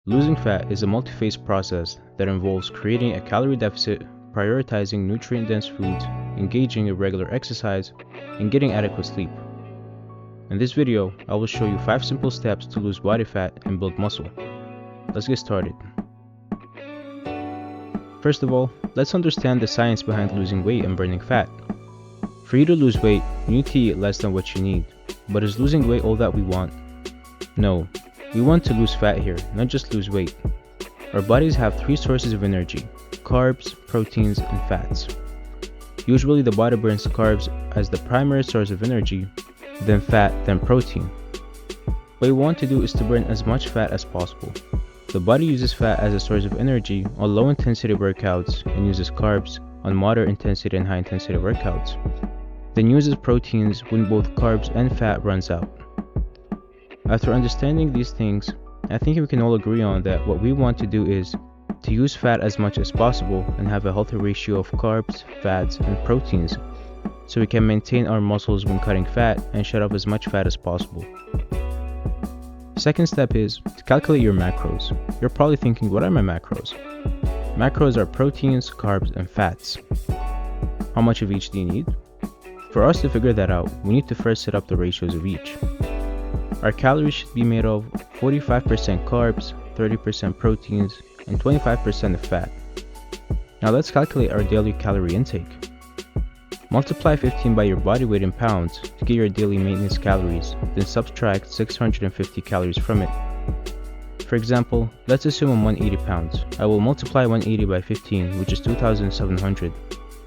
Losing fat is a multi-phase process that involves creating a calorie deficit, prioritizing nutrient-dense foods, engaging in regular exercise, and getting adequate sleep. In this video, I will show you 5 simple steps to lose body fat and build muscle. Let's get started. First of all, let's understand the science behind losing weight and burning fat. For you to lose weight, you need to eat less than what you need. But is losing weight all that we want? No. We want to lose fat here, not just lose weight. Our bodies have 3 sources of energy: carbs, proteins, and fats. Usually the body burns carbs as the primary source of energy, then fat, then protein. What we want to do is to burn as much fat as possible. The body uses fat as a source of energy on low intensity workouts and uses carbs on moderate intensity and high intensity workouts. Then uses proteins when both carbs and fat runs out. After understanding these things, I think we can all agree on that what we want to do is to use fat as much as possible and have a healthy ratio of carbs, fats, and proteins so we can maintain our muscles when cutting fat and shed off as much fat as possible. Second step is to calculate your macros. You're probably thinking, what are my macros? Macros are proteins, carbs, and fats. How much of each do you need? For us to figure that out, we need to first set up the ratios of each. Our calories should be made of 45% carbs, 30% proteins, and 25% of fat. Now let's calculate our daily calorie intake. Multiply 15 by your body weight in pounds to get your daily maintenance calories, then subtract 650 calories from it. For example, let's assume I'm 180 pounds. I will multiply 180 by 15, which is 2,700,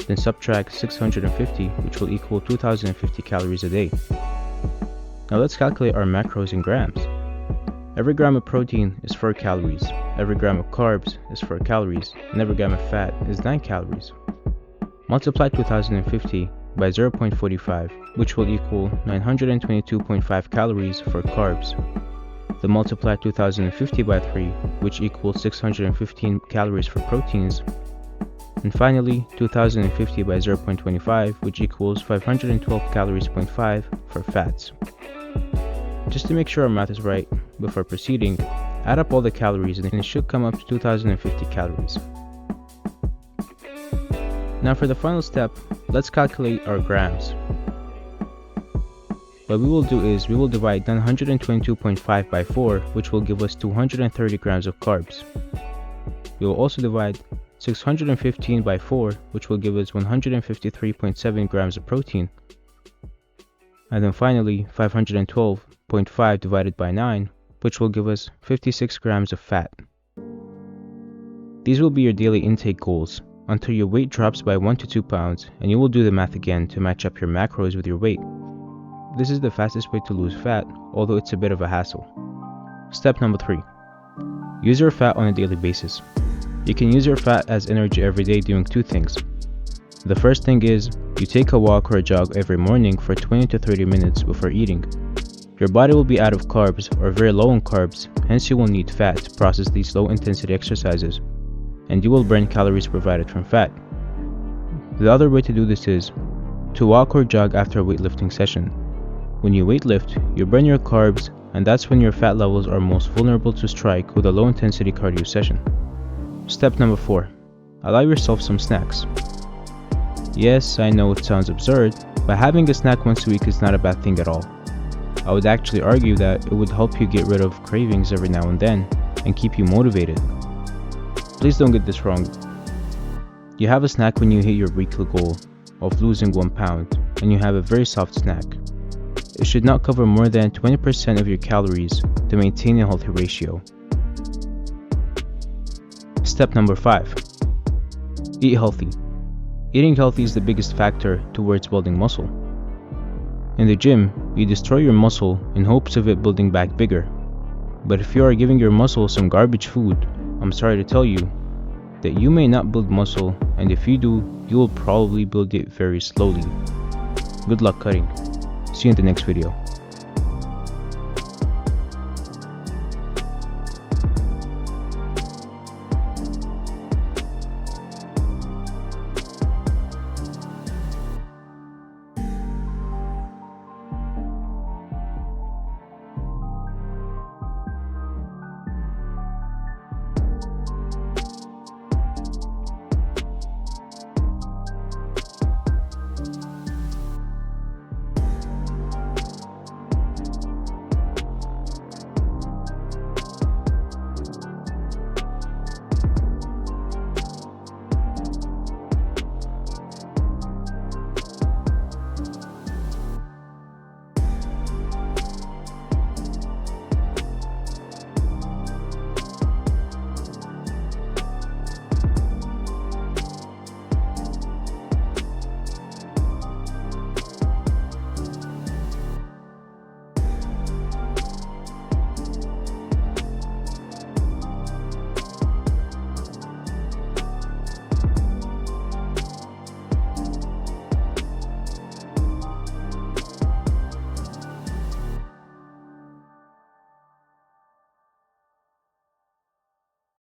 then subtract 650, which will equal 2,050 calories a day. Now let's calculate our macros in grams. Every gram of protein is 4 calories, every gram of carbs is 4 calories, and every gram of fat is 9 calories. Multiply 2050 by 0.45, which will equal 922.5 calories for carbs. Then multiply 2050 by 3, which equals 615 calories for proteins. And finally, 2050 by 0.25, which equals 512 calories, 0.5 for fats. Just to make sure our math is right, before proceeding, add up all the calories and it should come up to 2050 calories. Now for the final step, let's calculate our grams. What we will do is we will divide 922.5 by 4, which will give us 230 grams of carbs. We will also divide 615 by 4, which will give us 153.7 grams of protein. And then finally 512.5 divided by 9, which will give us 56 grams of fat. These will be your daily intake goals until your weight drops by 1 to 2 pounds, and you will do the math again to match up your macros with your weight. This is the fastest way to lose fat, although it's a bit of a hassle. Step number 3. Use your fat on a daily basis. You can use your fat as energy every day doing 2 things. The first thing is, you take a walk or a jog every morning for 20 to 30 minutes before eating. Your body will be out of carbs or very low in carbs, hence you will need fat to process these low intensity exercises, and you will burn calories provided from fat. The other way to do this is to walk or jog after a weightlifting session. When you weightlift, you burn your carbs, and that's when your fat levels are most vulnerable to strike with a low intensity cardio session. Step number 4. Allow yourself some snacks. Yes, I know it sounds absurd, but having a snack once a week is not a bad thing at all. I would actually argue that it would help you get rid of cravings every now and then and keep you motivated. Please don't get this wrong. You have a snack when you hit your weekly goal of losing 1 pound, and you have a very soft snack. It should not cover more than 20% of your calories to maintain a healthy ratio. Step number 5. Eat healthy. Eating healthy is the biggest factor towards building muscle. In the gym, you destroy your muscle in hopes of it building back bigger. But if you are giving your muscle some garbage food, I'm sorry to tell you that you may not build muscle, and if you do, you will probably build it very slowly. Good luck cutting. See you in the next video.